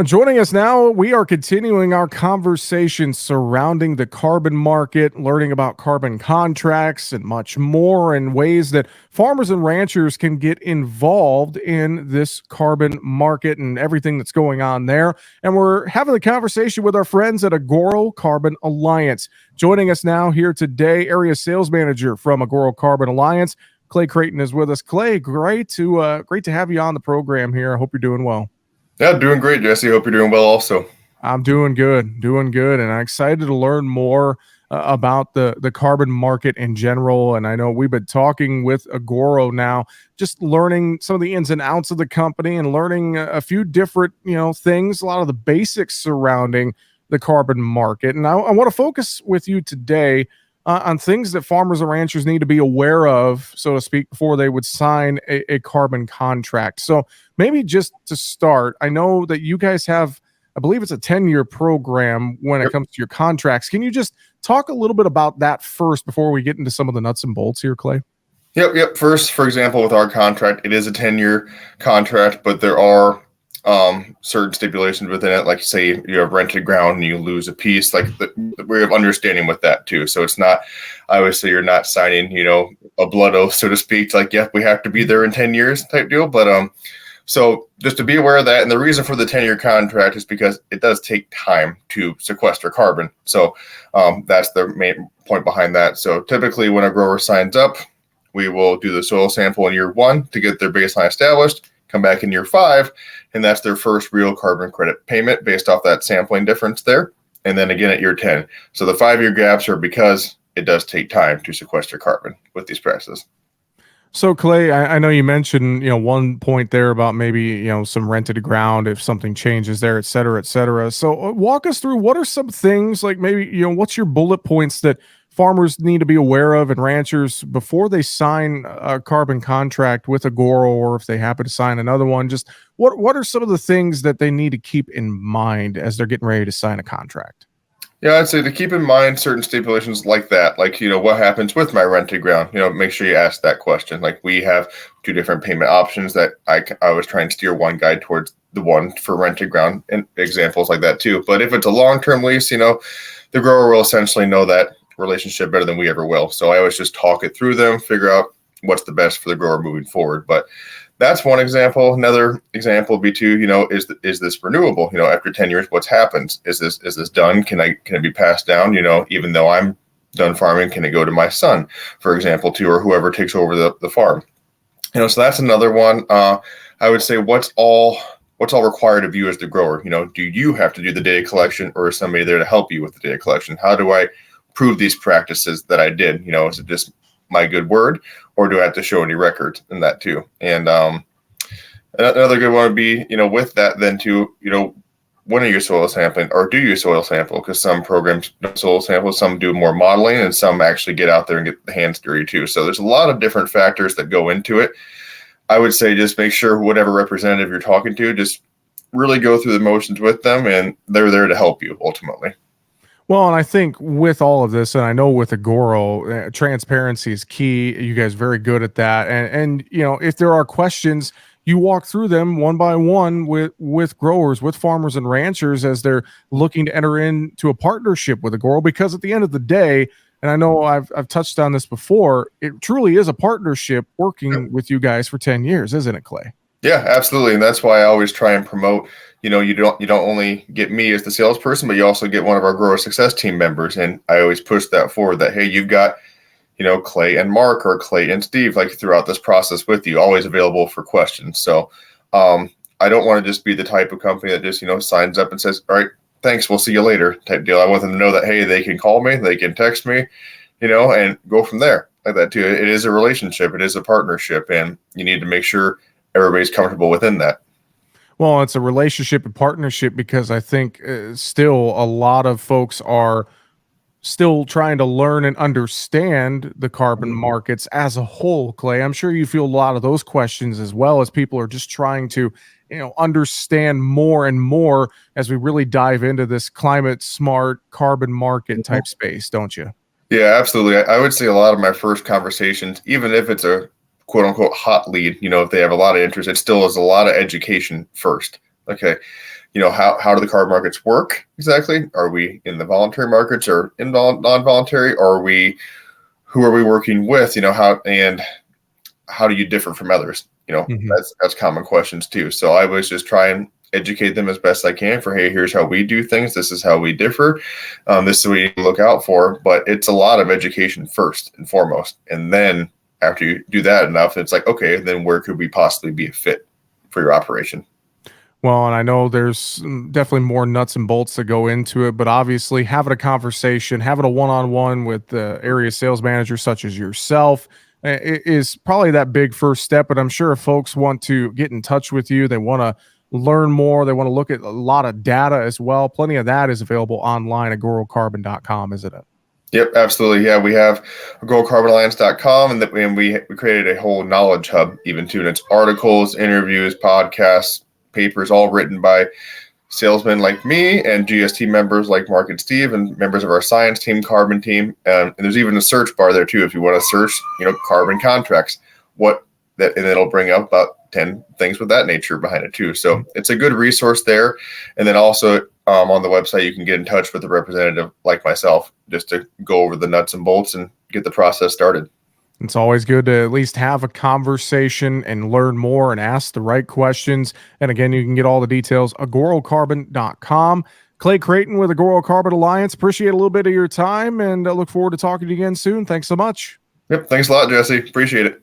Joining us now, we are continuing our conversation surrounding the carbon market, learning about carbon contracts and much more, and ways that farmers and ranchers can get involved in this carbon market and everything that's going on there. And we're having the conversation with our friends at Agoro Carbon Alliance. Joining us now here today, area sales manager from Agoro Carbon Alliance, Clay Craighton, is with us. Clay, great to have you on the program here. I hope you're doing well. Yeah, doing great, Jesse. Hope you're doing well also. I'm doing good, and I'm excited to learn more about the carbon market in general. And I know we've been talking with Agoro now, just learning some of the ins and outs of the company and learning a few different things, a lot of the basics surrounding the carbon market. And I want to focus with you today on things that farmers and ranchers need to be aware of, so to speak, before they would sign a carbon contract. So maybe just to start, I know that you guys have, I believe it's a 10-year program when it comes to your contracts. Can you just talk a little bit about that first before we get into some of the nuts and bolts here, Clay? Yep. First, for example, with our contract, it is a 10-year contract, but there are certain stipulations within it. Like, say you have rented ground and you lose a piece, we have understanding with that too. So it's not, obviously you're not signing, a blood oath, so to speak, like, yep, we have to be there in 10 years type deal. But so just to be aware of that. And the reason for the 10-year contract is because it does take time to sequester carbon. So that's the main point behind that. So typically when a grower signs up, we will do the soil sample in year 1 to get their baseline established, come back in year 5, and that's their first real carbon credit payment based off that sampling difference there. And then again at year 10. So the 5-year gaps are because it does take time to sequester carbon with these practices. So Clay, I know you mentioned, one point there about maybe, some rented ground if something changes there, et cetera, et cetera. So walk us through, what are some things, like maybe, what's your bullet points that farmers need to be aware of and ranchers before they sign a carbon contract with Agoro, or if they happen to sign another one? Just what are some of the things that they need to keep in mind as they're getting ready to sign a contract? Yeah, I'd say to keep in mind certain stipulations like that, like, what happens with my rented ground, make sure you ask that question. Like, we have 2 different payment options that I was trying to steer one guide towards the one for rented ground, and examples like that too. But if it's a long-term lease, the grower will essentially know that relationship better than we ever will. So I always just talk it through them, figure out what's the best for the grower moving forward. But that's one example. Another example would be too, is this renewable? After 10 years, what's happens? Is this done? Can it be passed down? Even though I'm done farming, can it go to my son, for example, too, or whoever takes over the farm? So that's another one. I would say what's all required of you as the grower? Do you have to do the data collection, or is somebody there to help you with the data collection? How do I prove these practices that I did? Is it just my good word, or do I have to show any records in that too? And another good one would be, with that then too, when are you soil sampling, or do you soil sample? Because some programs don't soil sample, some do more modeling, and some actually get out there and get the hands dirty too. So there's a lot of different factors that go into it. I would say just make sure whatever representative you're talking to, just really go through the motions with them, and they're there to help you ultimately. Well, and I think with all of this, and I know with Agoro, transparency is key. You guys are very good at that. And if there are questions, you walk through them one by one with growers, with farmers and ranchers as they're looking to enter into a partnership with Agoro. Because at the end of the day, and I know I've touched on this before, it truly is a partnership working with you guys for 10 years, isn't it, Clay? Yeah, absolutely. And that's why I always try and promote, you don't only get me as the salesperson, but you also get one of our grower success team members. And I always push that forward that, hey, you've got, Clay and Mark, or Clay and Steve, like, throughout this process with you, always available for questions. So I don't want to just be the type of company that just, signs up and says, all right, thanks, we'll see you later type deal. I want them to know that, hey, they can call me, they can text me, and go from there like that too. It is a relationship. It is a partnership, and you need to make sure everybody's comfortable within that. Well, it's a relationship and partnership, because I think still a lot of folks are still trying to learn and understand the carbon markets as a whole, Clay. I'm sure you feel a lot of those questions as well, as people are just trying to, understand more and more as we really dive into this climate smart carbon market type space, don't you? Yeah, absolutely. I would say a lot of my first conversations, even if it's a quote unquote hot lead, if they have a lot of interest, it still is a lot of education first okay, how do the carbon markets work exactly? Are we in the voluntary markets or in non-voluntary? Or who are we working with? How do you differ from others? Mhm. That's common questions too. So I was just try and educate them as best I can for, hey, here's how we do things. This is how we differ. This is what you look out for. But it's a lot of education first and foremost. And then after you do that enough, it's like, okay, then where could we possibly be a fit for your operation? Well, and I know there's definitely more nuts and bolts that go into it, but obviously having a conversation, having a one-on-one with the area sales manager such as yourself is probably that big first step. But I'm sure if folks want to get in touch with you, they want to learn more, they want to look at a lot of data as well. Plenty of that is available online at agorocarbon.com, isn't it? Yep, absolutely. Yeah, we have agrocarbonalliance.com, and we created a whole knowledge hub even too. And it's articles, interviews, podcasts, papers, all written by salesmen like me and GST members like Mark and Steve and members of our science team, carbon team. And there's even a search bar there too if you want to search, carbon contracts. And it'll bring up about 10 things with that nature behind it too. So it's a good resource there. And then also on the website, you can get in touch with a representative like myself just to go over the nuts and bolts and get the process started. It's always good to at least have a conversation and learn more and ask the right questions. And again, you can get all the details, agorocarbon.com. Clay Craighton with Agoro Carbon Alliance. Appreciate a little bit of your time and I look forward to talking to you again soon. Thanks so much. Yep. Thanks a lot, Jesse. Appreciate it.